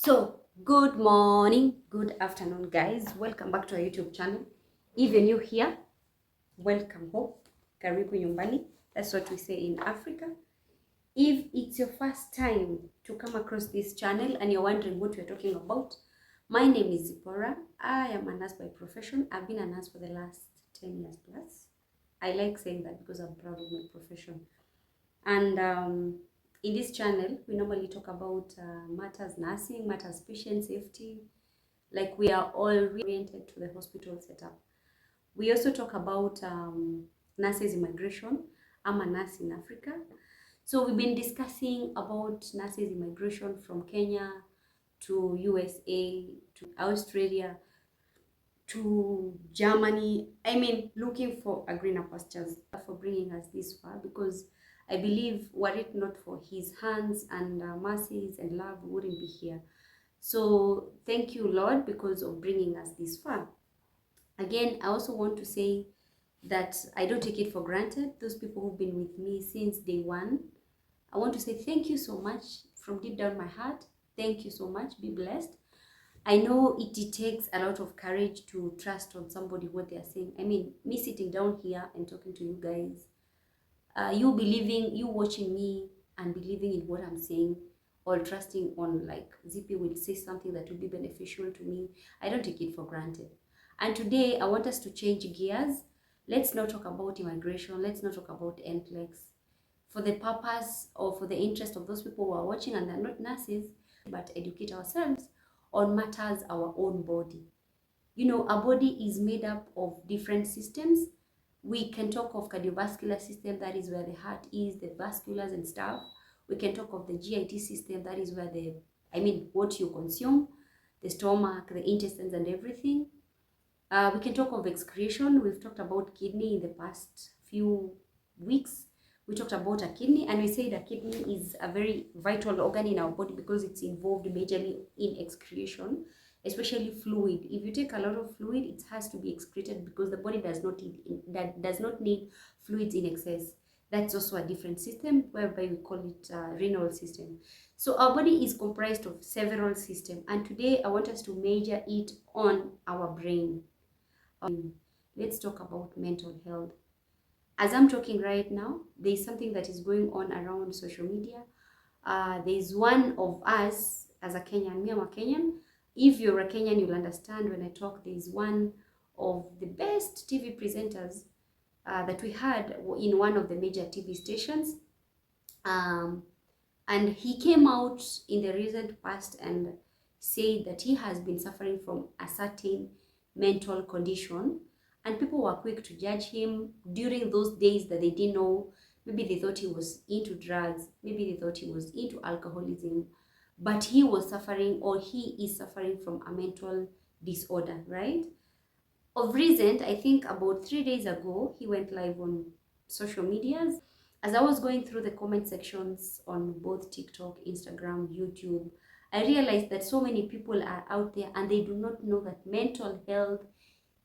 So, good morning, good afternoon, guys. Welcome back to our YouTube channel. If you're new here, welcome home. Karibu nyumbani. That's what we say in Africa. If it's your first time to come across this channel and you're wondering what we're talking about, my name is Bipolar. I am a nurse by profession. I've been a nurse for the last 10 years plus. I like saying that because I'm proud of my profession. And in this channel, we normally talk about matters nursing, matters patient safety, like we are all oriented to the hospital setup. We also talk about nurses immigration. I'm a nurse in Africa. So we've been discussing about nurses immigration from Kenya to USA, to Australia, to Germany. I mean, looking for a greener pastures, for bringing us this far, because I believe were it not for his hands and mercies and love, we wouldn't be here. So thank you, Lord, because of bringing us this far. Again, I also want to say that I don't take it for granted. Those people who've been with me since day one, I want to say thank you so much from deep down my heart. Thank you so much. Be blessed. I know it takes a lot of courage to trust on somebody what they're saying. I mean, me sitting down here and talking to you guys, you believing, you watching me and believing in what I'm saying, or trusting on like ZP will say something that will be beneficial to me. I don't take it for granted. And today I want us to change gears. Let's not talk about immigration. Let's not talk about NCLEX. For the purpose or for the interest of those people who are watching and they're not nurses, but educate ourselves on matters our own body. You know, our body is made up of different systems. We can talk of cardiovascular system, that is where the heart is, the vasculars and stuff. We can talk of the GIT system, that is where what you consume, the stomach, the intestines and everything. We can talk of excretion. We've talked about kidney in the past few weeks. We talked about a kidney, and we said a kidney is a very vital organ in our body because it's involved majorly in excretion, especially fluid. If you take a lot of fluid, it has to be excreted because the body does not need fluids in excess. That's also a different system whereby we call it renal system. So our body is comprised of several systems, and today I want us to measure it on our brain. Let's talk about mental health. As I'm talking right now, there's something that is going on around social media. There's one of us as a Kenyan, me I'm a Kenyan. If you're a Kenyan, you'll understand when I talk. There's one of the best TV presenters that we had in one of the major TV stations. And he came out in the recent past and said that he has been suffering from a certain mental condition, and people were quick to judge him during those days that they didn't know. Maybe they thought he was into drugs, maybe they thought he was into alcoholism, but he was suffering, or he is suffering from a mental disorder, right? Of recent, I think about 3 days ago, he went live on social medias. As I was going through the comment sections on both TikTok, Instagram, YouTube, I realized that so many people are out there and they do not know that mental health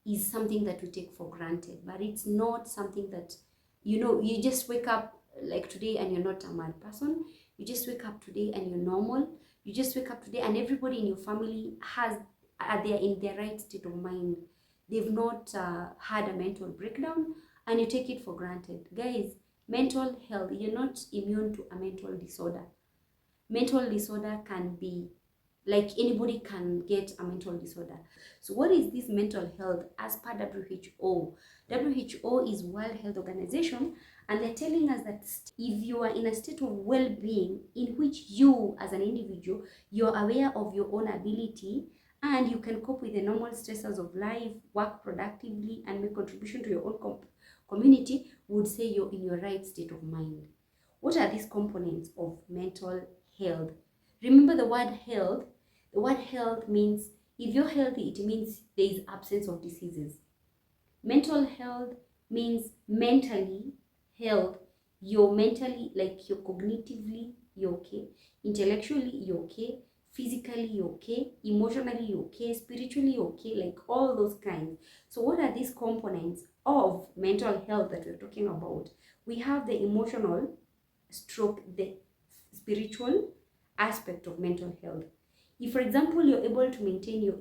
is something that we take for granted. But it's not something that, you just wake up like today and you're not a mad person. You just wake up today and you're normal. You just wake up today and everybody in your family are there in their right state of mind. They've not had a mental breakdown and you take it for granted. Guys, mental health, you're not immune to a mental disorder. Mental disorder can be, like anybody can get a mental disorder. So what is this mental health as per WHO? WHO is World Health Organization, and they're telling us that if you are in a state of well-being in which you as an individual, you're aware of your own ability and you can cope with the normal stressors of life, work productively and make contribution to your own community, would say you're in your right state of mind. What are these components of mental health? Remember the word health. The word health means if you're healthy, it means there is absence of diseases. Mental health means mentally health. You're mentally, like you're cognitively, you're okay. Intellectually, you're okay. Physically, you're okay. Emotionally, you're okay. Spiritually, you're okay. Like all those kinds. So what are these components of mental health that we're talking about? We have the emotional stroke, the spiritual aspect of mental health. If, for example, you're able to maintain your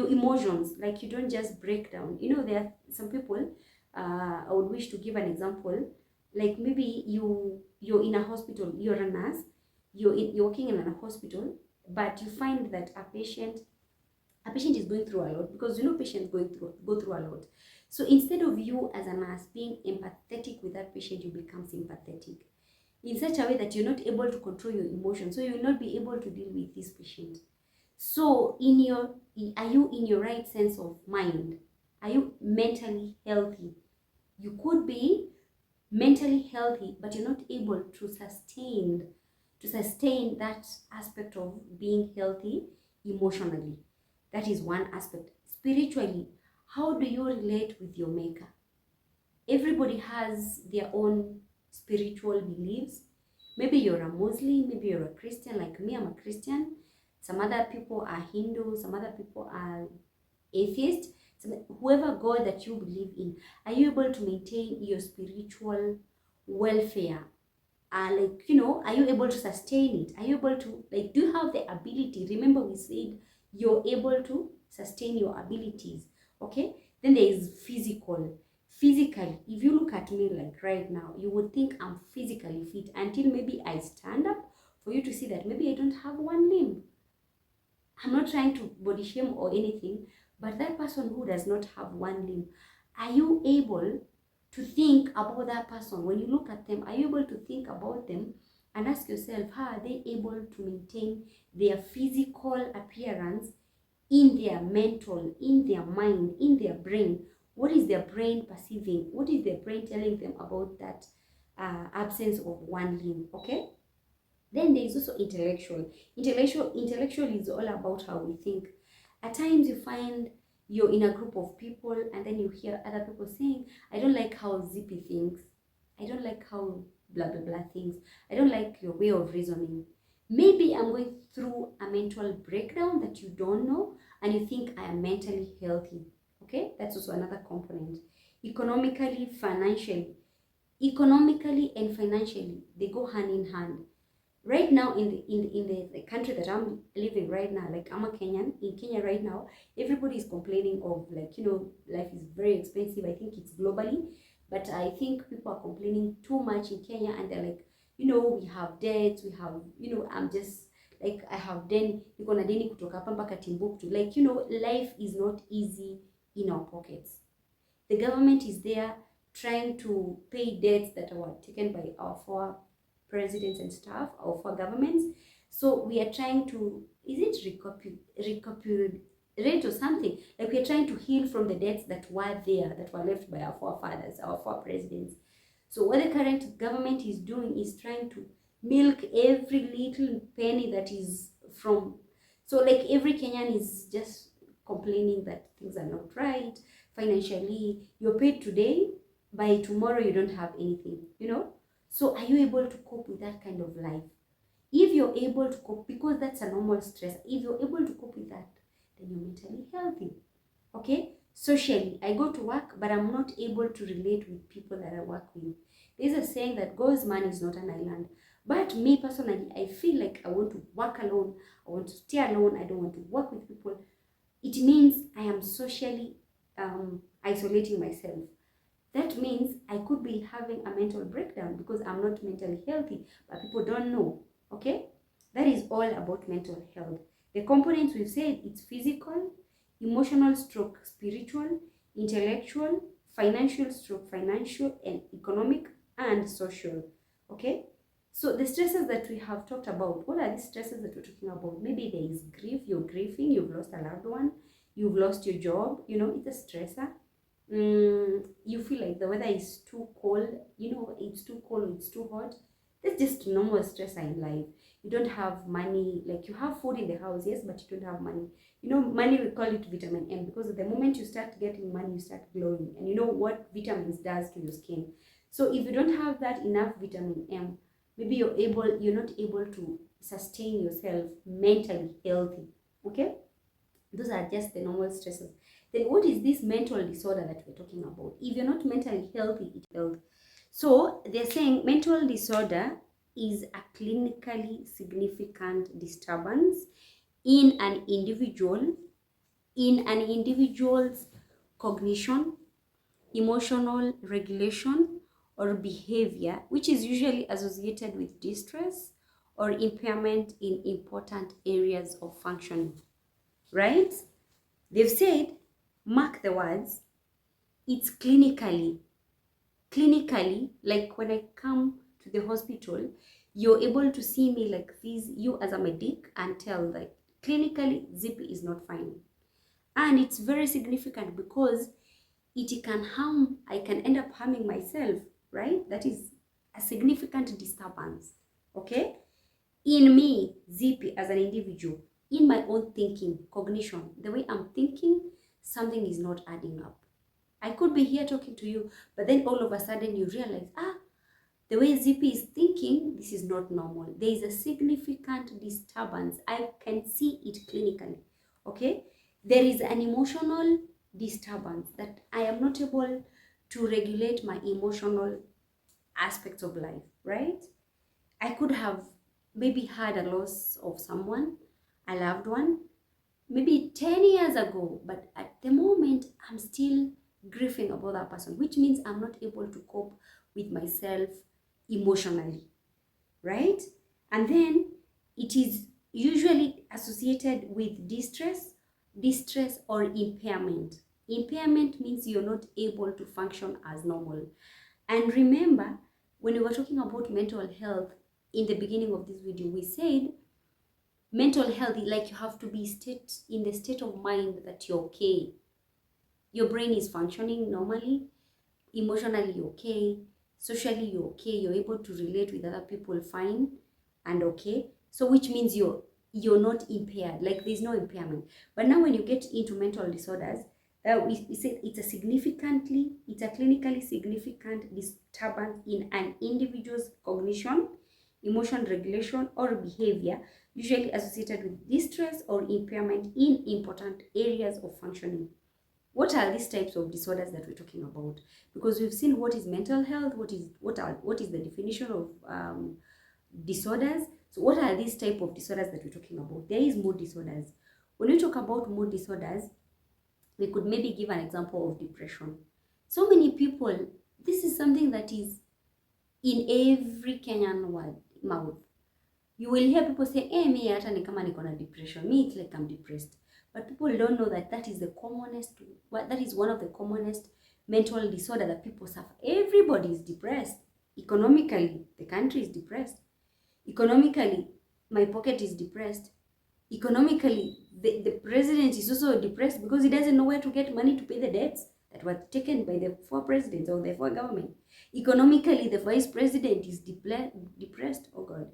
emotions, like you don't just break down. You know, there are some people, I would wish to give an example, like maybe you're in a hospital, you're a nurse, you're working in a hospital, but you find that a patient is going through a lot, because you know patients go through a lot. So instead of you as a nurse being empathetic with that patient, you become sympathetic in such a way that you're not able to control your emotions, so you will not be able to deal with this patient. So are you in your right sense of mind? Are you mentally healthy? You could be mentally healthy, but you're not able to sustain that aspect of being healthy emotionally. That is one aspect. Spiritually, how do you relate with your maker? Everybody has their own spiritual beliefs. Maybe you're a Muslim, maybe you're a Christian, like me, I'm a Christian. Some other people are Hindu, some other people are atheist. Whoever God that you believe in, are you able to maintain your spiritual welfare? Like, you know, are you able to sustain it? Are you able to, like, do you have the ability? Remember we said you're able to sustain your abilities, okay? Then there is physical. Physically, if you look at me like right now, you would think I'm physically fit until maybe I stand up for you to see that maybe I don't have one limb. I'm not trying to body shame or anything, but that person who does not have one limb, are you able to think about that person? When you look at them, are you able to think about them and ask yourself, how are they able to maintain their physical appearance in their mental, in their mind, in their brain? What is their brain perceiving? What is their brain telling them about that absence of one limb? Okay. Then there is also intellectual. Intellectual is all about how we think. At times you find you're in a group of people and then you hear other people saying, I don't like how Zippy thinks. I don't like how blah blah blah thinks. I don't like your way of reasoning. Maybe I'm going through a mental breakdown that you don't know and you think I am mentally healthy. Okay, that's also another component. Economically, financially. Economically and financially, they go hand in hand. Right now in the country that I'm living right now, like I'm a Kenyan, in Kenya right now, everybody is complaining of, like, you know, life is very expensive. I think it's globally, but I think people are complaining too much in Kenya, and they're like, you know, we have debts, we have, you know, I'm just like, I have niko na deni kutoka hapa mpaka Timbuktu. Like, you know, life is not easy in our pockets. The government is there trying to pay debts that were taken by our four presidents and staff, or for governments. So we are trying to, is it recuperate or something? Like, we are trying to heal from the debts that were there, that were left by our forefathers, our four presidents. So what the current government is doing is trying to milk every little penny that is from, so like every Kenyan is just complaining that things are not right financially. You're paid today, by tomorrow you don't have anything, you know. So are you able to cope with that kind of life? If you're able to cope, because that's a normal stress, if you're able to cope with that, then you're mentally healthy. Okay? Socially, I go to work, but I'm not able to relate with people that I work with. There's a saying that God's man is not an island. But me personally, I feel like I want to work alone. I want to stay alone. I don't want to work with people. It means I am socially isolating myself. That means I could be having a mental breakdown because I'm not mentally healthy, but people don't know. Okay? That is all about mental health. The components we've said, it's physical, emotional stroke spiritual, intellectual, financial stroke financial, and economic and social. Okay? So the stresses that we have talked about, what are the stresses that we're talking about? Maybe there is grief, you're grieving, you've lost a loved one, you've lost your job, you know, it's a stressor. You feel like the weather is too cold, you know, it's too cold, it's too hot. That's just normal stressor in life. You don't have money, like you have food in the house, yes, but you don't have money. You know, money, we call it vitamin M, because the moment you start getting money, you start glowing. And you know what vitamins does to your skin. So if you don't have that enough vitamin M, maybe you're not able to sustain yourself mentally healthy. Okay? Those are just the normal stresses. Then what is this mental disorder that we're talking about? If you're not mentally healthy, it's health. So they're saying mental disorder is a clinically significant disturbance in an individual's cognition, emotional regulation, or behavior, which is usually associated with distress or impairment in important areas of functioning. Right? They've said, mark the words, it's clinically, like when I come to the hospital, you're able to see me like this, you as a medic, and tell like clinically Zippy is not fine. And it's very significant because it can harm, I can end up harming myself, right? That is a significant disturbance, okay? In me, Zippy, as an individual, in my own thinking, cognition, the way I'm thinking, something is not adding up. I could be here talking to you, but then all of a sudden you realize, the way Zippy is thinking, this is not normal. There is a significant disturbance. I can see it clinically, okay? There is an emotional disturbance that I am not able to regulate my emotional aspects of life, right? I could have maybe had a loss of someone, a loved one, maybe 10 years ago, but at the moment, I'm still grieving about that person, which means I'm not able to cope with myself emotionally, right? And then it is usually associated with distress or impairment. Impairment means you're not able to function as normal. And remember, when we were talking about mental health in the beginning of this video, we said mental health, like you have to be in the state of mind that you're okay. Your brain is functioning normally, emotionally you're okay, socially you're okay, you're able to relate with other people fine and okay. So which means you're not impaired, like there's no impairment. But now when you get into mental disorders, we say it's a clinically significant disturbance in an individual's cognition, emotion regulation, or behavior, usually associated with distress or impairment in important areas of functioning. What are these types of disorders that we're talking about? Because we've seen what is mental health, what is the definition of disorders. So what are these type of disorders that we're talking about? There is mood disorders. When we talk about mood disorders, we could maybe give an example of depression. So many people, this is something that is in every Kenyan mouth. You will hear people say, me hata ni kama niko na depression. Me, it's like I'm depressed. But people don't know that that is one of the commonest mental disorder that people suffer. Everybody is depressed. Economically, the country is depressed. Economically, my pocket is depressed. Economically, the president is also depressed because he doesn't know where to get money to pay the debts that were taken by the 4 presidents or the 4 government. Economically, the vice president is depressed. Oh God.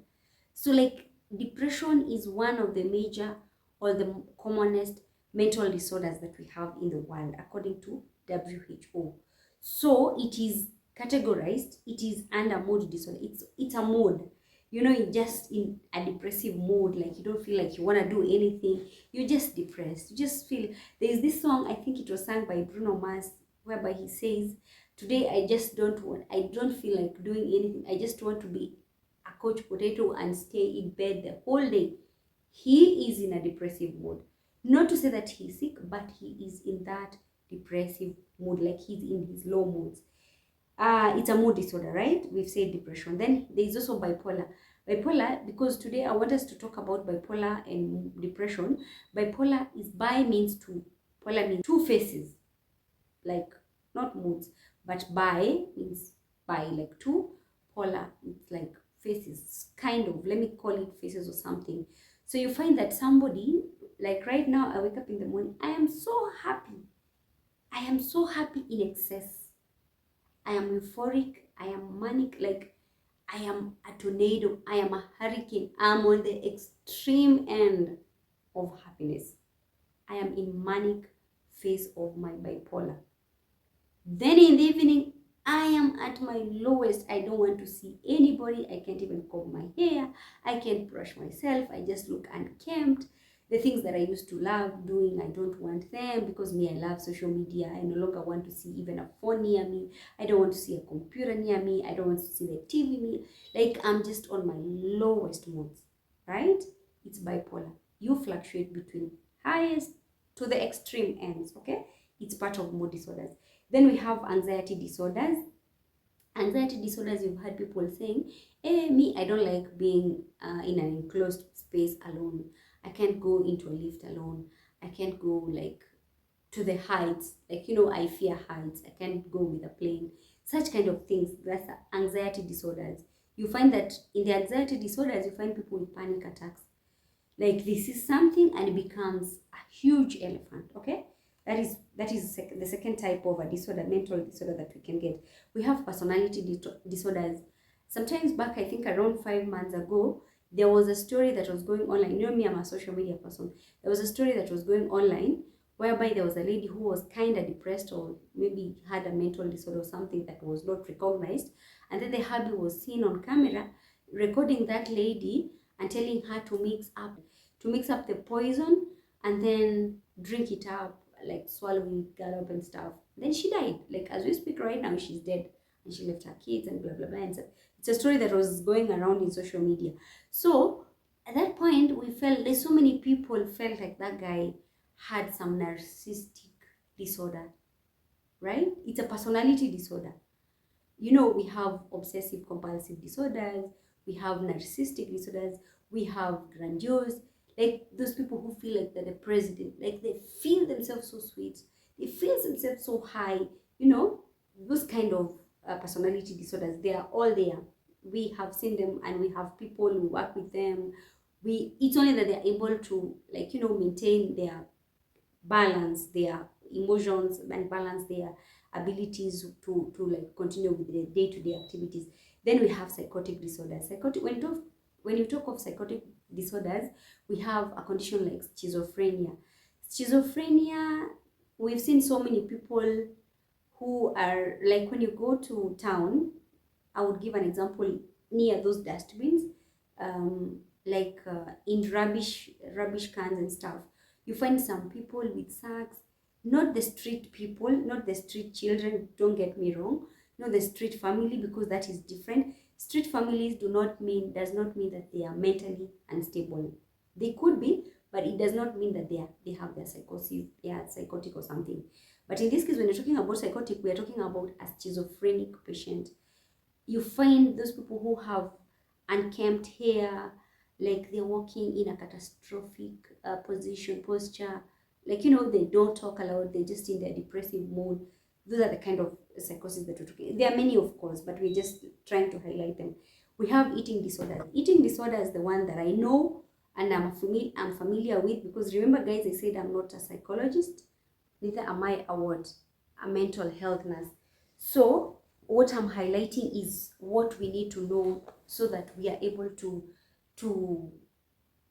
So like depression is one of the major or the commonest mental disorders that we have in the world, according to WHO. So it is categorized, it is under mood disorder. It's a mood. You know, you're just in a depressive mood, like you don't feel like you want to do anything. You're just depressed. You just feel, there's this song, I think it was sung by Bruno Mars, whereby he says, today I don't feel like doing anything. I just want to be a couch potato and stay in bed the whole day. He is in a depressive mood. Not to say that he's sick, but he is in that depressive mood, like he's in his low moods. It's a mood disorder, right? We've said depression. Then there's also bipolar. Bipolar, because today I want us to talk about bipolar and depression. Bipolar is bi means two. Polar means two faces. Like, not moods, but bi means bi, like two. Polar, it's like faces, kind of, let me call it faces or something. So you find that somebody, like right now, I wake up in the morning, I am so happy. I am so happy in excess. I am euphoric, I am manic, like I am a tornado, I am a hurricane. I am on the extreme end of happiness. I am in manic phase of my bipolar. Then in the evening, I am at my lowest. I don't want to see anybody. I can't even comb my hair. I can't brush myself. I just look unkempt. The things that I used to love doing, I don't want them because me, I love social media. I no longer want to see even a phone near me. I don't want to see a computer near me. I don't want to see the TV near. Like, I'm just on my lowest moods, right? It's bipolar. You fluctuate between highest to the extreme ends, okay? It's part of mood disorders. Then we have anxiety disorders. Anxiety disorders, you've heard people saying, me, I don't like being in an enclosed space alone. I can't go into a lift alone. I can't go like to the heights. Like, I fear heights. I can't go with a plane. Such kind of things. That's anxiety disorders. You find that in the anxiety disorders, you find people with panic attacks. Like, this is something and it becomes a huge elephant, okay? That is the second type of a disorder, mental disorder that we can get. We have personality disorders. Sometimes back, I think around 5 months ago, there was a story that was going online. Me, I'm a social media person. There was a story that was going online whereby there was a lady who was kind of depressed or maybe had a mental disorder or something that was not recognized. And then the hubby was seen on camera recording that lady and telling her to mix up the poison and then drink it up, like swallow it, gallop and stuff. Then she died. Like, as we speak right now, she's dead. And she left her kids and blah, blah, blah. And so it's a story that was going around in social media. So at that point, we felt, there's so many people felt like that guy had some narcissistic disorder, right? It's a personality disorder. We have obsessive compulsive disorders, we have narcissistic disorders, we have grandiose, like those people who feel like they're the president, like they feel themselves so sweet, they feel themselves so high, those kind of personality disorders, they are all there. We have seen them and we have people who work with them. It's only that they're able to, like, maintain their balance, their emotions, and balance their abilities to like continue with their day-to-day activities. Then we have psychotic disorders. When you talk of psychotic disorders, we have a condition like schizophrenia. Schizophrenia, we've seen so many people who are like, when you go to town, I would give an example near those dustbins, in rubbish cans and stuff. You find some people with sacks, not the street people, not the street children, don't get me wrong, not the street family, because that is different. Street families does not mean that they are mentally unstable. They could be, but it does not mean that they have their psychosis, they are psychotic or something. But in this case, when you're talking about psychotic, we are talking about a schizophrenic patient. You find those people who have unkempt hair, like they're walking in a catastrophic posture, like, they don't talk aloud, they're just in their depressive mood. Those are the kind of psychosis that we're talking. There are many, of course, but we're just trying to highlight them. We have eating disorders. Eating disorder is the one that I know and I'm familiar with, because remember, guys, I said I'm not a psychologist, neither am I a mental health nurse. So what I'm highlighting is what we need to know so that we are able to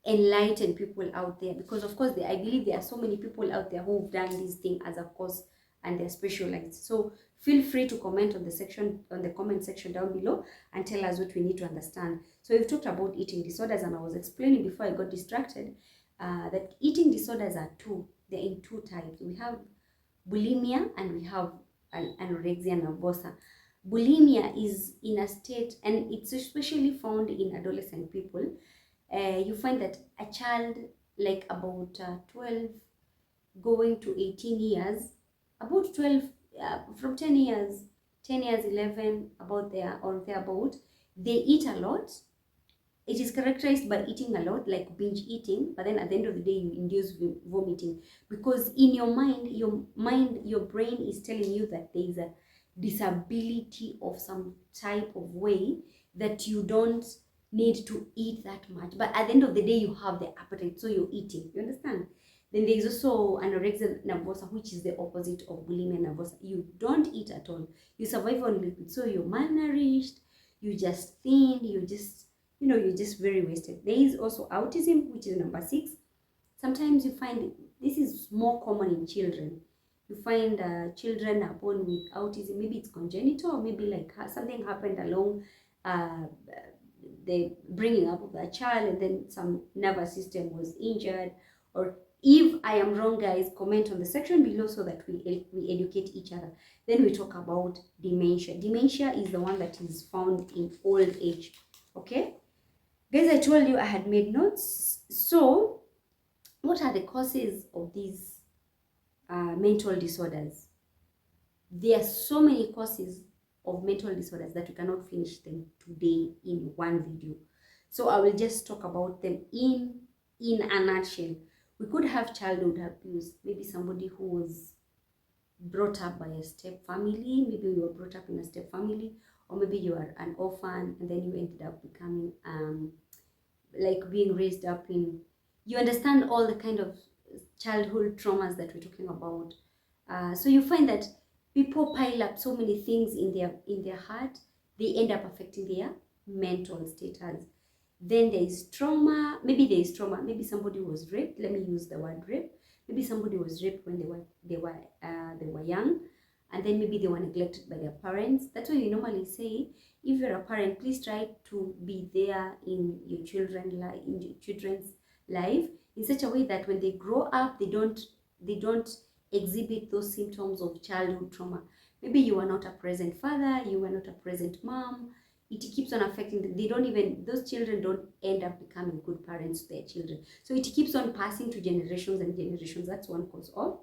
enlighten people out there, because of course I believe there are so many people out there who've done this thing as a course and they're specialized. So feel free to comment on the comment section down below and tell us what we need to understand. So we've talked about eating disorders, and I was explaining before I got distracted that eating disorders are they're in two types. We have bulimia and we have anorexia nervosa. Bulimia is in a state, and it's especially found in adolescent people. You find that a child like about 12 going to 18 years, about 12, from 10 years, 11, about there or thereabout, they eat a lot. It is characterized by eating a lot, like binge eating, but then at the end of the day, you induce vomiting, because in your mind, your brain is telling you that there is a disability of some type of way that you don't need to eat that much. But at the end of the day, you have the appetite, so you're eating. You understand? Then there is also anorexia nervosa, which is the opposite of bulimia nervosa. You don't eat at all. You survive on liquid, so you're malnourished. You just thin. You're just very wasted. There is also autism, which is number 6. Sometimes you find this is more common in children. You find children are born with autism. Maybe it's congenital, or maybe like something happened along the bringing up of that child, and then some nervous system was injured, Or if I am wrong, guys, comment on the section below so that we educate each other. Then we talk about dementia. Dementia is the one that is found in old age. Okay, guys, I told you I had made notes. So what are the causes of these mental disorders? There are so many causes of mental disorders that we cannot finish them today in one video. So I will just talk about them in a nutshell. We could have childhood abuse, maybe somebody who was brought up by a step family, maybe you were brought up in a step family, or maybe you are an orphan and then you ended up becoming like being raised up in, you understand all the kind of childhood traumas that we're talking about. So you find that people pile up so many things in their heart, they end up affecting their mental status. Then there is trauma. Maybe somebody was raped. Let me use the word rape. Maybe somebody was raped when they were young, and then maybe they were neglected by their parents. That's why we normally say, if you're a parent, please try to be there in your children's life in such a way that when they grow up, they don't exhibit those symptoms of childhood trauma. Maybe you are not a present father, you are not a present mom. It keeps on affecting them. Those children don't end up becoming good parents to their children. So it keeps on passing to generations and generations. That's one cause of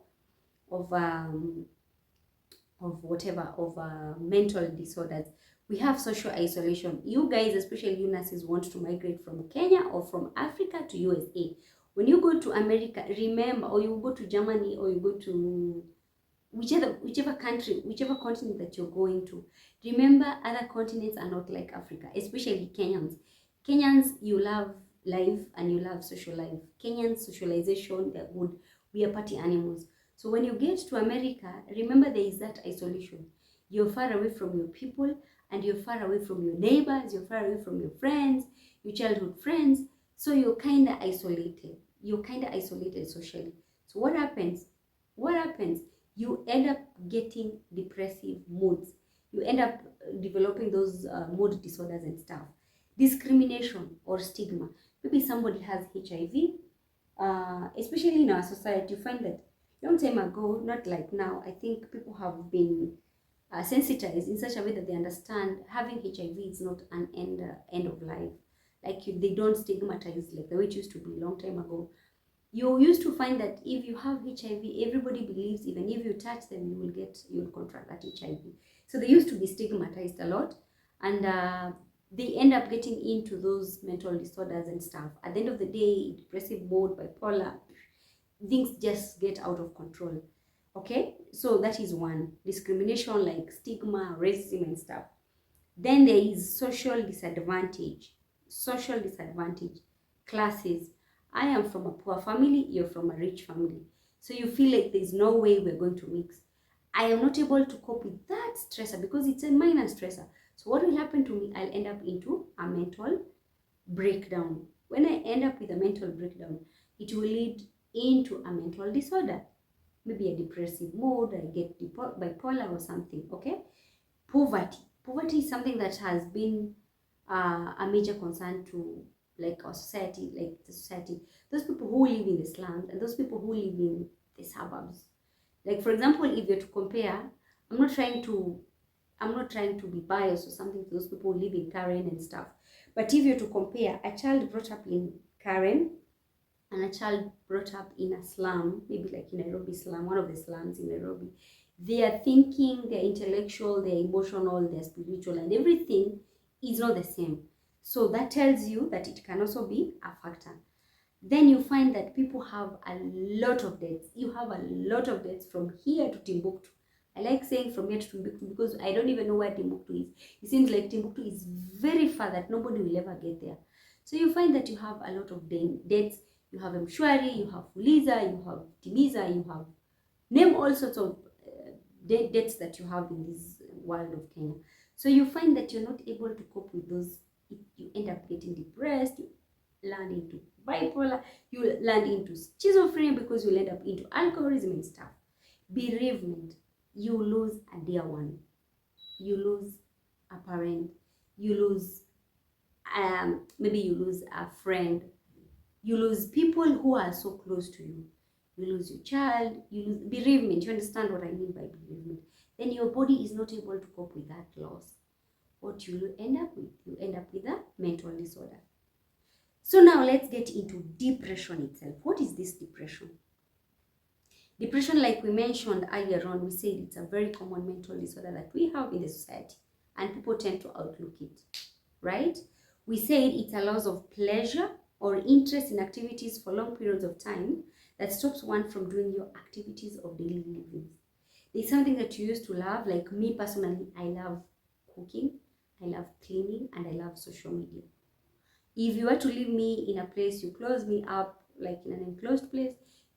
mental disorders. We have social isolation. You guys, especially you nurses, want to migrate from Kenya or from Africa to USA. When you go to America, remember, or you go to Germany, or you go to whichever country, whichever continent that you're going to, remember, other continents are not like Africa, especially Kenyans. Kenyans, you love life and you love social life. Kenyans, socialization, they're good. We are party animals. So when you get to America, remember there is that isolation. You're far away from your people, and you're far away from your neighbors, you're far away from your friends, your childhood friends. So you're kind of isolated. You're kind of isolated socially. So what happens? You end up getting depressive moods. You end up developing those mood disorders and stuff. Discrimination or stigma. Maybe somebody has HIV, especially in our society. You find that long time ago, not like now, I think people have been sensitized in such a way that they understand having HIV is not an end of life. They don't stigmatize like the way it used to be long time ago. You used to find that if you have HIV, everybody believes even if you touch them, you'll contract that HIV. So they used to be stigmatized a lot, and they end up getting into those mental disorders and stuff. At the end of the day, depressive mode, bipolar, things just get out of control. Okay, so that is one. Discrimination like stigma, racism and stuff. Then there is social disadvantage. Classes. I am from a poor family, you're from a rich family. So you feel like there's no way we're going to mix. I am not able to cope with that stressor because it's a minor stressor. So what will happen to me? I'll end up into a mental breakdown. When I end up with a mental breakdown, it will lead into a mental disorder. Maybe a depressive mood, I get bipolar or something, okay? Poverty is something that has been a major concern to our society, those people who live in the slums and those people who live in the suburbs. Like, for example, if you're to compare, I'm not trying to be biased or something to those people who live in Karen and stuff, but if you're to compare a child brought up in Karen and a child brought up in a slum, maybe like in Nairobi slum, one of the slums in Nairobi, their thinking, their intellectual, their emotional, their spiritual, and everything is not the same. So that tells you that it can also be a factor. Then you find that people have a lot of debts. You have a lot of debts from here to Timbuktu. I like saying from here to Timbuktu because I don't even know where Timbuktu is. It seems like Timbuktu is very far that nobody will ever get there. So you find that you have a lot of debts. You have Mshwari, you have Fuliza, you have Timiza, you have name all sorts of debts that you have in this world of Kenya. So you find that you're not able to cope with those. You end up getting depressed, you land into bipolar, you land into schizophrenia because you end up into alcoholism and stuff. Bereavement, you lose a dear one, you lose a parent, you lose maybe you lose a friend, You lose people who are so close to you. You lose your child, you lose bereavement. You understand what I mean by bereavement? Then your body is not able to cope with that loss. What you end up with? You end up with a mental disorder. So now let's get into depression itself. What is this depression? Depression, like we mentioned earlier on, we said it's a very common mental disorder that we have in the society, and people tend to outlook it, right? We said it's a loss of pleasure or interest in activities for long periods of time that stops one from doing your activities of daily living. There's something that you used to love, like me personally, I love cooking, I love cleaning, and I love social media. If you were to leave me in a place, you close me up, like in an enclosed place,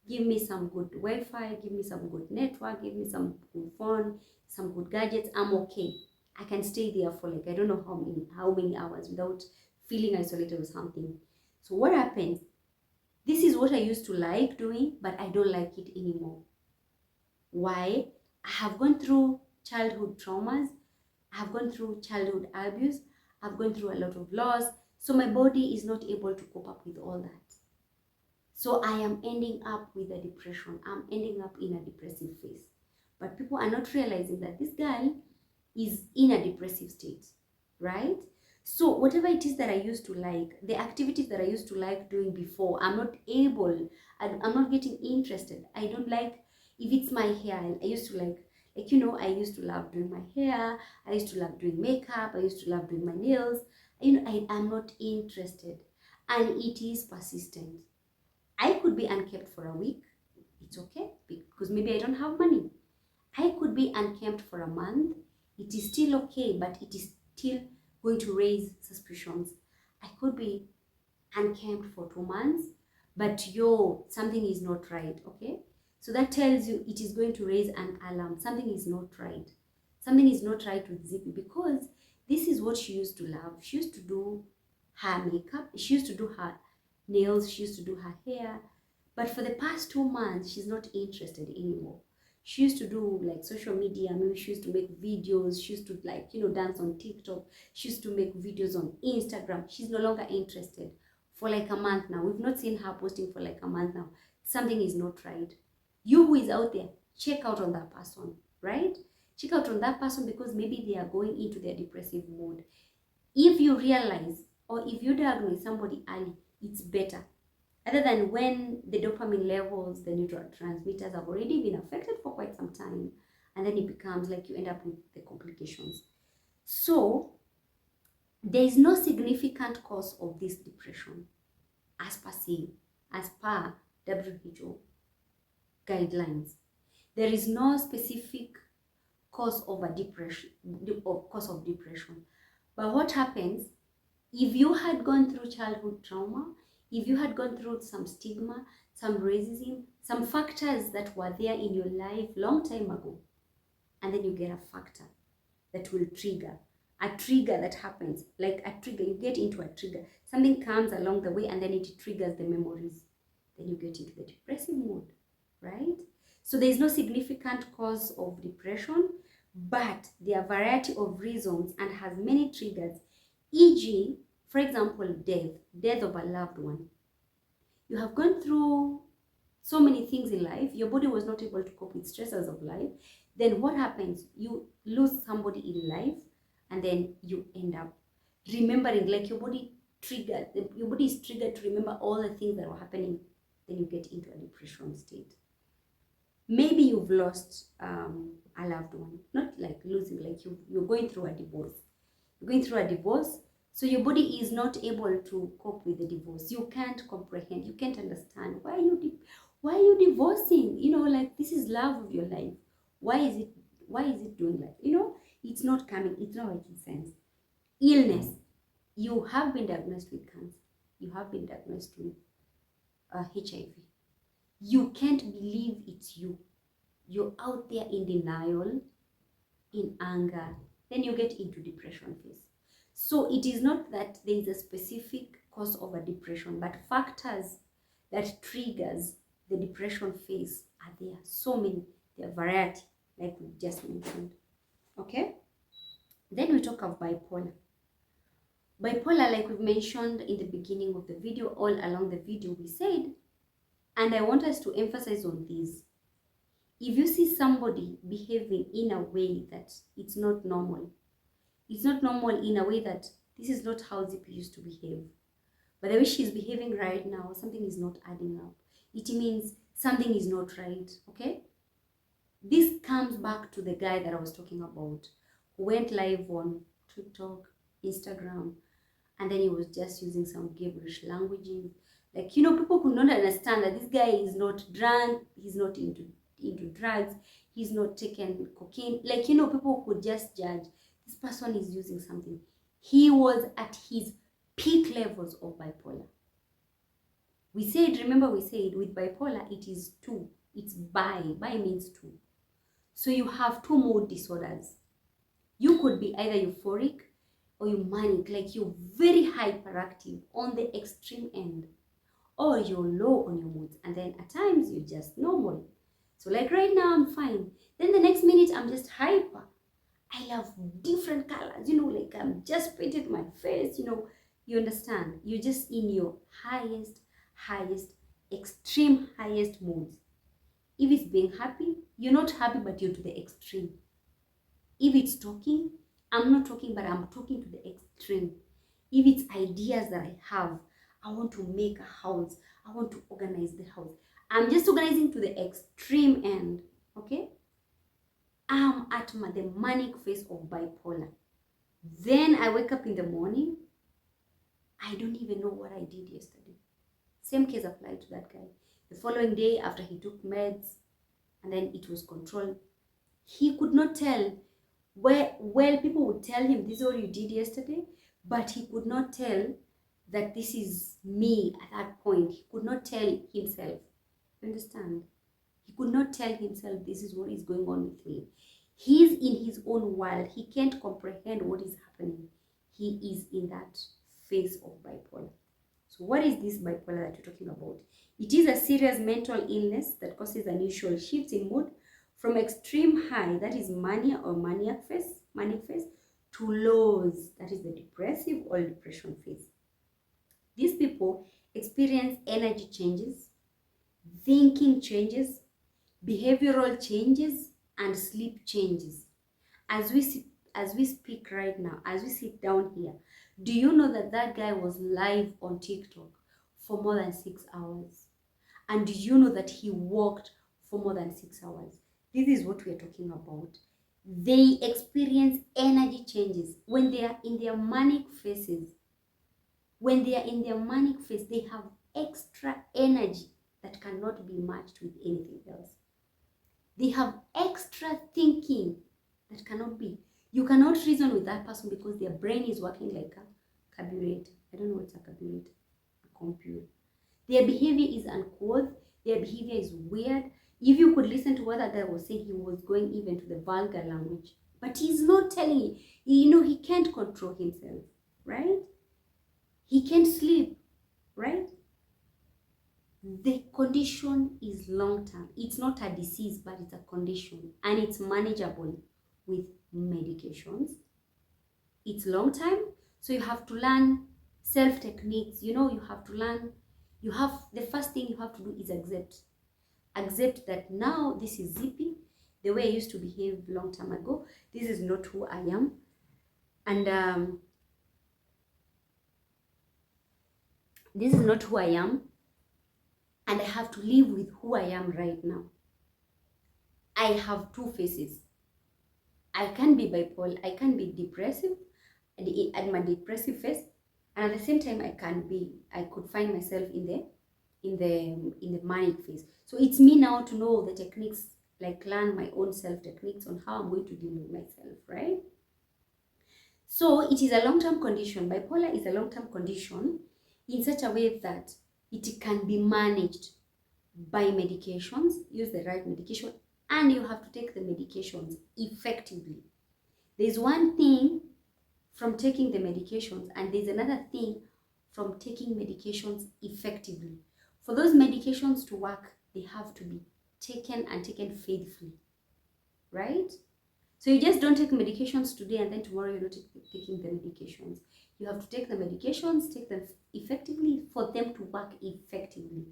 give me some good Wi-Fi, give me some good network, give me some good phone, some good gadgets, I'm okay. I can stay there for like, I don't know how many hours without feeling isolated or something. So what happens? This is what I used to like doing, but I don't like it anymore. Why? I have gone through childhood traumas, I have gone through childhood abuse, I've gone through a lot of loss, so my body is not able to cope up with all that. So I am ending up with a depression. I'm ending up in a depressive phase. But people are not realizing that this girl is in a depressive state, right? So whatever it is that I used to like, the activities that I used to like doing before, I'm not able, I'm not getting interested. I don't like, if it's my hair, I used to like, I used to love doing my hair, I used to love doing makeup, I used to love doing my nails. I am not interested, and it is persistent. I could be unkempt for a week, it's okay, because maybe I don't have money. I could be unkempt for a month, it is still okay, but it is still going to raise suspicions. I could be unkempt for 2 months, but something is not right, okay? So that tells you it is going to raise an alarm. Something is not right. Something is not right with Zippy, because this is what she used to love. She used to do her makeup, she used to do her nails, she used to do her hair, but for the past 2 months she's not interested anymore. She used to do like social media, maybe she used to make videos, she used to like dance on TikTok, she used to make videos on Instagram. She's no longer interested for like a month now. We've not seen her posting for like a month now. Something is not right. You who is out there, check out on that person, right? Check out on that person, because maybe they are going into their depressive mode. If you realize, or if you diagnose somebody early, it's better. Other than when the dopamine levels, the neurotransmitters have already been affected for quite some time, and then it becomes like you end up with the complications. So there is no significant cause of this depression as per WHO guidelines. There is no specific cause of depression. But what happens if you had gone through childhood trauma, if you had gone through some stigma, some racism, some factors that were there in your life long time ago, and then you get a factor that will trigger, a trigger that happens, like a trigger, you get into a trigger, something comes along the way and then it triggers the memories, then you get into the depressive mood, right? So there is no significant cause of depression, but there are a variety of reasons and has many triggers, e.g., for example, death of a loved one. You have gone through so many things in life, your body was not able to cope with stresses of life, then what happens? You lose somebody in life, and then you end up remembering, like your body is triggered to remember all the things that were happening, then you get into a depression state. Maybe you've lost a loved one, not like losing, like you're going through a divorce. You're going through a divorce, so your body is not able to cope with the divorce. You can't comprehend, you can't understand why are you divorcing? Like, this is love of your life. Why is it doing that? It's not coming, it's not making sense. Illness. You have been diagnosed with cancer. You have been diagnosed with HIV. You can't believe it's you. You're out there in denial, in anger. Then you get into depression phase. So it is not that there is a specific cause of a depression, but factors that triggers the depression phase are there. So many, there are variety, like we just mentioned. Okay? Then we talk of bipolar. Bipolar, like we've mentioned in the beginning of the video, all along the video we said, and I want us to emphasize on this. If you see somebody behaving in a way that it's not normal in a way that this is not how Zippy used to behave, but the way she's behaving right now, something is not adding up. It means something is not right, okay? This comes back to the guy that I was talking about, who went live on TikTok, Instagram, and then he was just using some gibberish languages. Like, you know, people could not understand that this guy is not drunk, he's not into drugs, he's not taking cocaine. Like, you know, people could just judge this person is using something. He was at his peak levels of bipolar. We said, remember we said with bipolar, it is two. It's bi. Bi means two. So you have two mood disorders. You could be either euphoric or you manic, like you're very hyperactive on the extreme end, or you're low on your moods, and then at times you're just normal. So like right now I'm fine, then the next minute I'm just hyper. I love different colors, you know, like I'm just painted my face, you know, you understand, you're just in your highest extreme highest moods. If it's being happy, you're not happy, but you're to the extreme. If it's talking, I'm not talking, but I'm talking to the extreme. If it's ideas that I have, I want to make a house, I want to organize the house, I'm just organizing to the extreme end, okay? I'm at the manic phase of bipolar. Then I wake up in the morning, I don't even know what I did yesterday. Same case applied to that guy. The following day, after he took meds, and then it was controlled, he could not tell. Well, people would tell him, this is what you did yesterday, but he could not tell that this is me at that point. He could not tell himself. You understand? He could not tell himself this is what is going on with me. He's in his own world. He can't comprehend what is happening. He is in that phase of bipolar. So what is this bipolar that you're talking about? It is a serious mental illness that causes unusual shifts in mood from extreme high, that is mania or manic phase, to lows, that is the depressive or depression phase. These people experience energy changes, thinking changes, behavioral changes, and sleep changes. As we speak right now, as we sit down here, do you know that that guy was live on TikTok for more than 6 hours? And do you know that he walked for more than 6 hours? This is what we are talking about. They experience energy changes when they are in their manic phases. When they are in their manic phase, they have extra energy that cannot be matched with anything else. They have extra thinking that cannot be. You cannot reason with that person because their brain is working like a carburetor. I don't know what's a carburetor. A computer. Their behavior is uncouth. Their behavior is weird. If you could listen to what that guy was saying, he was going even to the vulgar language. But he's not telling you. You know, he can't control himself, right? He can't sleep, right? The condition is long term. It's not a disease, but it's a condition. And it's manageable with medications. It's long time. So you have to learn self techniques. You know, you have to learn. The first thing you have to do is accept. Accept that now this is Zippy. The way I used to behave long time ago. This is not who I am. And this is not who I am. And I have to live with who I am right now. I have two faces. I can be bipolar, I can be depressive at my depressive phase, and at the same time I could find myself in the manic phase. So it's me now to know the techniques, like learn my own self techniques on how I'm going to deal with myself, right? So it is a long-term condition. Bipolar is a long-term condition in such a way that it can be managed by medications. Use the right medication, and you have to take the medications effectively. There's one thing from taking the medications, and there's another thing from taking medications effectively. For those medications to work, they have to be taken and taken faithfully, right? So you just don't take medications today and then tomorrow you're not taking the medications. You have to take the medications, take them effectively for them to work effectively,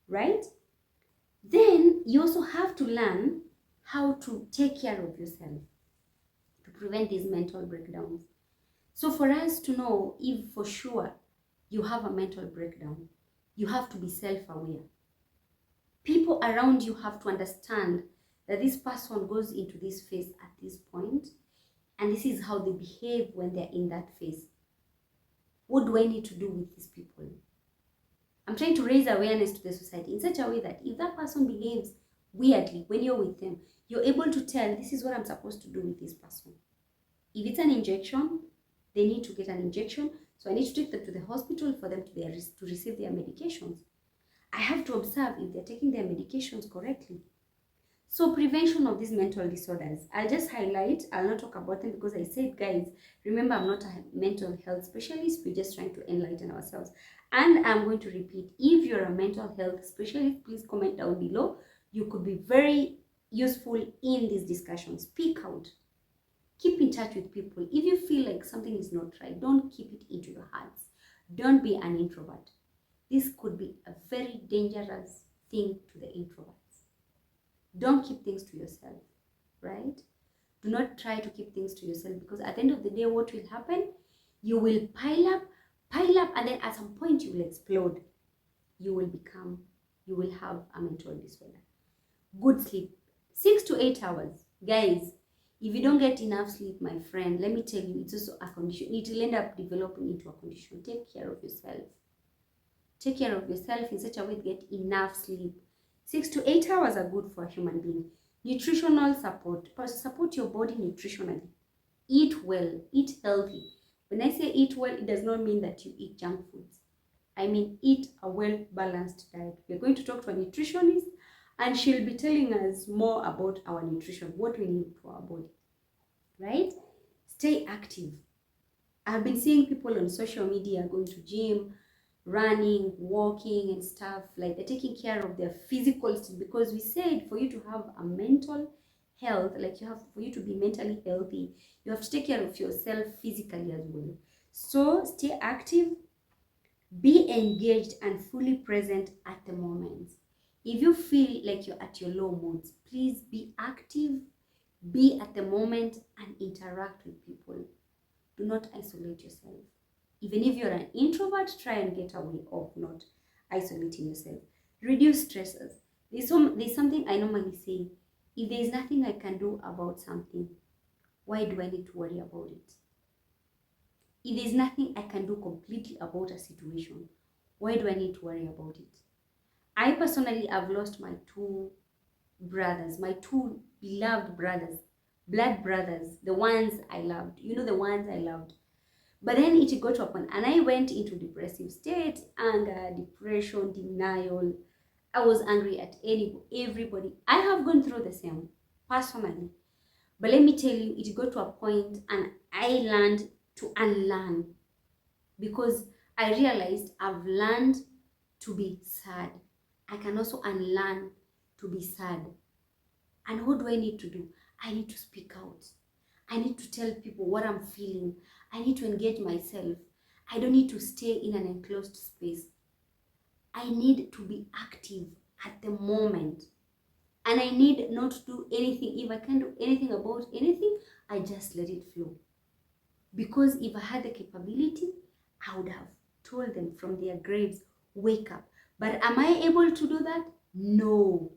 right? Then you also have to learn how to take care of yourself to prevent these mental breakdowns. So for us to know if for sure you have a mental breakdown, you have to be self-aware. People around you have to understand that this person goes into this phase at this point, and this is how they behave when they're in that phase. What do I need to do with these people? I'm trying to raise awareness to the society in such a way that if that person behaves weirdly when you're with them, you're able to tell, this is what I'm supposed to do with this person. If it's an injection, they need to get an injection. So I need to take them to the hospital for them to receive their medications. I have to observe if they're taking their medications correctly. So prevention of these mental disorders, I'll just highlight, I'll not talk about them because I said, guys, remember I'm not a mental health specialist, we're just trying to enlighten ourselves. And I'm going to repeat, if you're a mental health specialist, please comment down below. You could be very useful in this discussion. Speak out. Keep in touch with people. If you feel like something is not right, don't keep it into your hearts. Don't be an introvert. This could be a very dangerous thing to the introverts. Don't keep things to yourself, right? Do not try to keep things to yourself, because at the end of the day, what will happen? You will pile up, and then at some point you will explode. You will have a mental disorder. Good sleep, 6 to 8 hours. Guys, if you don't get enough sleep, my friend, let me tell you, it's also a condition. It will end up developing into a condition. Take care of yourself. Take care of yourself in such a way to get enough sleep. 6 to 8 hours are good for a human being. Nutritional support. Support your body nutritionally. Eat well. Eat healthy. When I say eat well, it does not mean that you eat junk foods. I mean eat a well-balanced diet. We're going to talk to a nutritionist, and she'll be telling us more about our nutrition, what we need for our body, right? Stay active. I've been seeing people on social media going to gym, running, walking and stuff, like they're taking care of their physical state, because we said for you to have a mental health, like for you to be mentally healthy, you have to take care of yourself physically as well. So stay active, be engaged and fully present at the moment. If you feel like you're at your low moods, please be active, be at the moment and interact with people. Do not isolate yourself. Even if you're an introvert, try and get away of not isolating yourself. Reduce stressors. There's something I normally say, if there's nothing I can do about something, why do I need to worry about it? If there's nothing I can do completely about a situation, why do I need to worry about it? I personally have lost my two brothers, my two beloved brothers, blood brothers, the ones I loved, the ones I loved. But then it got to a point and I went into depressive state, anger, depression, denial. I was angry at everybody. I have gone through the same personally. But let me tell you, it got to a point and I learned to unlearn, because I realized I've learned to be sad. I can also unlearn to be sad. And what do I need to do? I need to speak out. I need to tell people what I'm feeling. I need to engage myself. I don't need to stay in an enclosed space. I need to be active at the moment. And I need not to do anything. If I can't do anything about anything, I just let it flow. Because if I had the capability, I would have told them from their graves, wake up. But am I able to do that? No.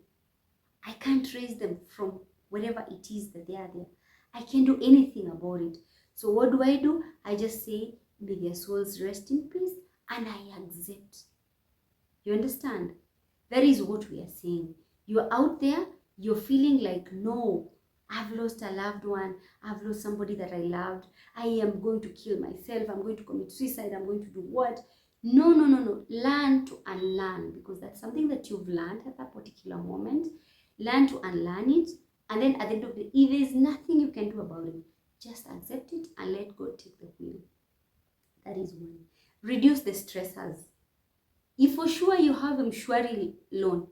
I can't raise them from wherever it is that they are there. I can't do anything about it. So what do? I just say, may their souls rest in peace, and I accept. You understand? That is what we are saying. You're out there, you're feeling like, no, I've lost a loved one, I've lost somebody that I loved, I am going to kill myself, I'm going to commit suicide, I'm going to do what? No. Learn to unlearn, because that's something that you've learned at that particular moment. Learn to unlearn it, and then at the end of the day, if there's nothing you can do about it, just accept it and let God take the wheel. That is one. Reduce the stressors. If for sure you have Mshwari loan,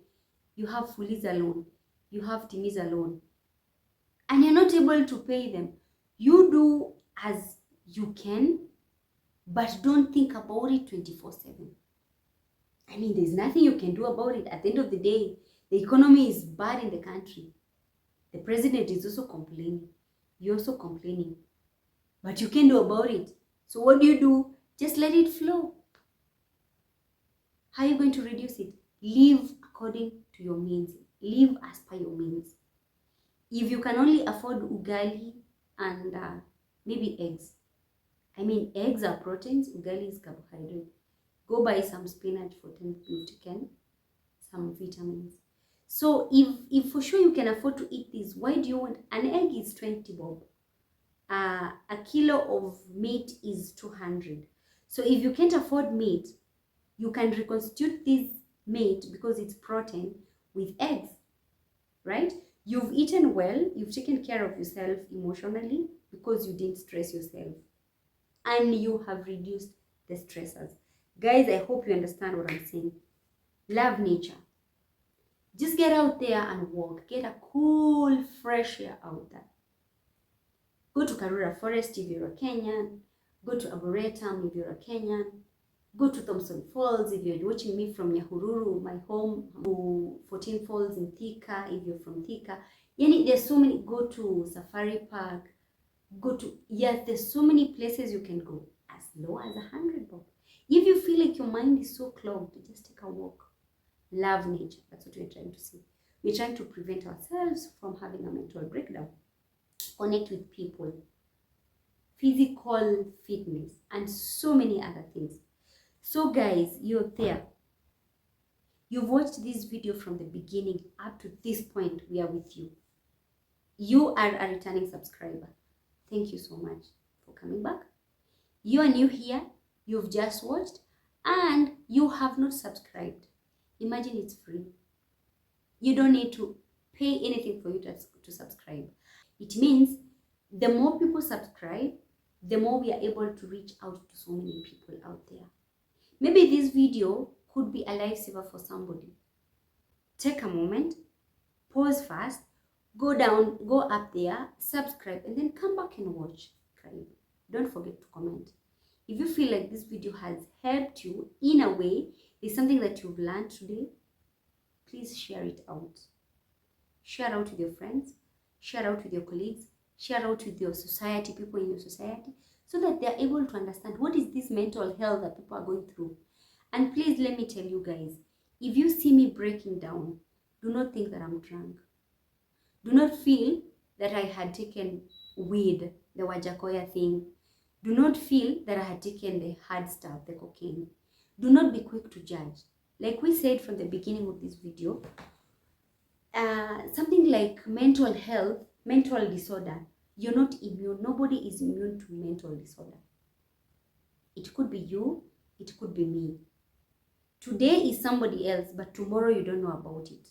you have Fuliza loan, you have Timiza loan, and you're not able to pay them, you do as you can, but don't think about it 24/7. I mean, there's nothing you can do about it. At the end of the day, the economy is bad in the country. The president is also complaining. You're also complaining. But you can do about it. So what do? Just let it flow. How are you going to reduce it? Live according to your means. Live as per your means. If you can only afford ugali and maybe eggs. I mean, eggs are proteins, ugali is carbohydrate. Go buy some spinach for 10 chicken, some vitamins. So if for sure you can afford to eat this, why do you want? An egg is 20 bob. A kilo of meat is 200. So if you can't afford meat, you can reconstitute this meat, because it's protein, with eggs, right? You've eaten well, you've taken care of yourself emotionally because you didn't stress yourself, and you have reduced the stressors. Guys, I hope you understand what I'm saying. Love nature. Just get out there and walk. Get a cool, fresh air out there. Go to Karura Forest if you're a Kenyan. Go to Arboretum if you're a Kenyan. Go to Thompson Falls if you're watching me from Nyahururu, my home, to 14 Falls in Thika if you're from Thika. Yani, there's so many. Go to Safari Park. There's so many places you can go as low as 100 bob. If you feel like your mind is so clogged, just take a walk. Love nature. That's what we're trying to see. We're trying to prevent ourselves from having a mental breakdown. Connect with people, physical fitness, and so many other things. So guys, you're there. You've watched this video from the beginning up to this point. We are with you. You are a returning subscriber. Thank you so much for coming back. You are new here. You've just watched and you have not subscribed. Imagine it's free. You don't need to pay anything for you to subscribe. It means the more people subscribe, the more we are able to reach out to so many people out there. Maybe this video could be a lifesaver for somebody. Take a moment, pause first, go up there, subscribe, and then come back and watch. Don't forget to comment. If you feel like this video has helped you in a way, there's something that you've learned today, please share it out. Share out with your friends, share out with your colleagues, share out with your society, people in your society, so that they're able to understand what is this mental health that people are going through. And please, let me tell you guys, if you see me breaking down, do not think that I'm drunk. Do not feel that I had taken weed, the Wajakoya thing. Do not feel that I had taken the hard stuff, the cocaine. Do not be quick to judge. Like we said from the beginning of this video, something like mental health, mental disorder, you're not immune. Nobody is immune to mental disorder. It could be you, it could be me. Today is somebody else, but tomorrow you don't know about it.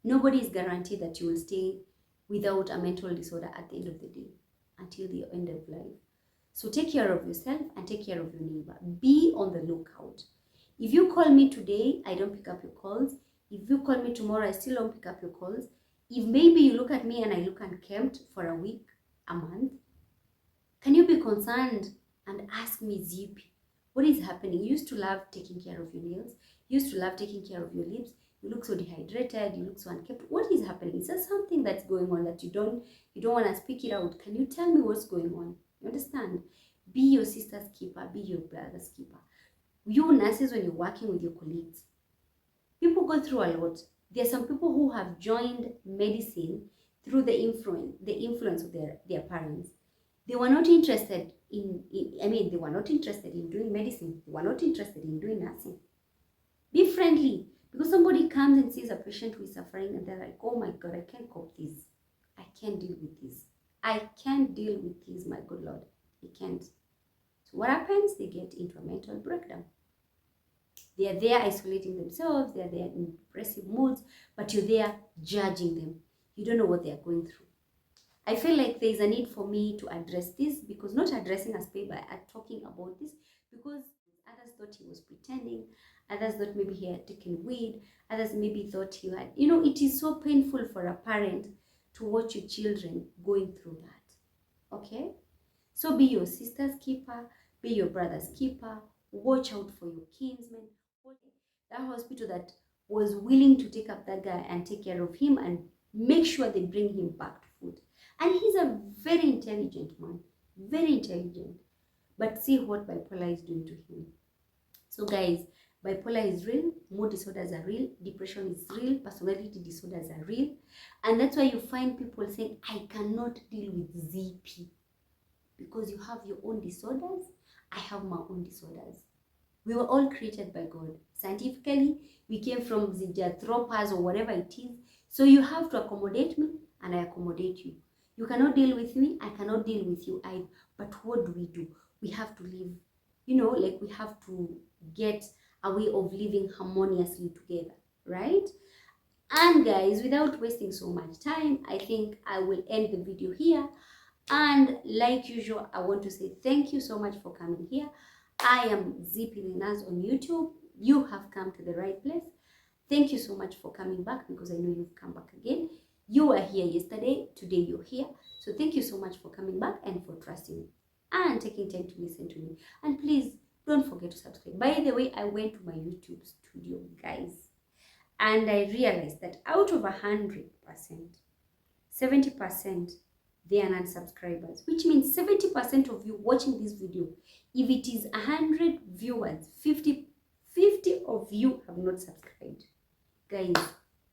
Nobody is guaranteed that you will stay without a mental disorder at the end of the day, until the end of life. So take care of yourself and take care of your neighbor. Be on the lookout. If you call me today, I don't pick up your calls. If you call me tomorrow, I still don't pick up your calls. If maybe you look at me and I look unkempt for a week, a month, can you be concerned and ask me, Zip, what is happening? You used to love taking care of your nails. You used to love taking care of your lips. You look so dehydrated. You look so unkempt. What is happening? Is there something that's going on that you don't want to speak it out? Can you tell me what's going on? You understand? Be your sister's keeper. Be your brother's keeper. You nurses, when you're working with your colleagues, people go through a lot. There are some people who have joined medicine through the influence of their parents. They were not interested they were not interested in doing medicine. They were not interested in doing nursing. Be friendly, because somebody comes and sees a patient who is suffering and they're like, oh my God, I can't cope with this. I can't deal with this. I can't deal with this, my good Lord. I can't. So what happens? They get into a mental breakdown. They are there isolating themselves. They are there in depressive moods, but you're there judging them. You don't know what they are going through. I feel like there is a need for me to address this, because not addressing as paper, talking about this, because others thought he was pretending. Others thought maybe he had taken weed. Others maybe thought he had, it is so painful for a parent to watch your children going through that. Okay? So be your sister's keeper, be your brother's keeper, watch out for your kinsmen. That hospital that was willing to take up that guy and take care of him and make sure they bring him back to food. And he's a very intelligent man, very intelligent. But see what bipolar is doing to him. So guys, bipolar is real, mood disorders are real, depression is real, personality disorders are real. And that's why you find people saying, I cannot deal with ZP. Because you have your own disorders, I have my own disorders. We were all created by God. Scientifically, we came from the Jatropers or whatever it is. So you have to accommodate me and I accommodate you. You cannot deal with me, I cannot deal with you. But what do? We have to live, like we have to get a way of living harmoniously together, right? And guys, without wasting so much time, I think I will end the video here. And like usual, I want to say thank you so much for coming here. I am Zippy Linas on YouTube. You have come to the right place. Thank you so much for coming back, because I know you've come back again. You were here yesterday, today you're here. So thank you so much for coming back and for trusting me and taking time to listen to me. And please don't forget to subscribe. By the way, I went to my YouTube studio, guys, and I realized that out of 100%, 70% they are non-subscribers, which means 70% of you watching this video, if it is 100 viewers, 50 of you have not subscribed. Guys,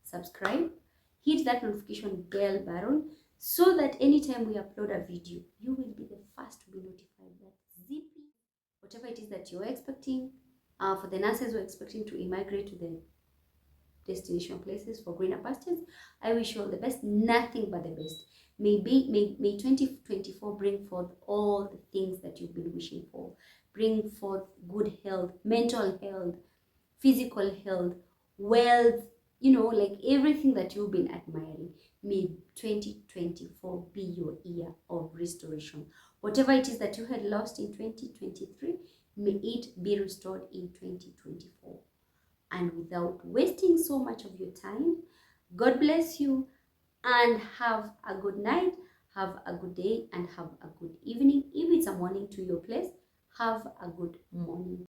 subscribe, hit that notification bell button, so that anytime we upload a video, you will be the first to be notified that Zippy, whatever it is that you're expecting, for the nurses who are expecting to immigrate to the destination places for greener pastures, I wish you all the best, nothing but the best. May 2024 bring forth all the things that you've been wishing for. Bring forth good health, mental health, physical health, wealth, like everything that you've been admiring. May 2024 be your year of restoration. Whatever it is that you had lost in 2023, may it be restored in 2024. And without wasting so much of your time, God bless you, and have a good night, have a good day, and have a good evening. If it's a morning to your place, have a good morning.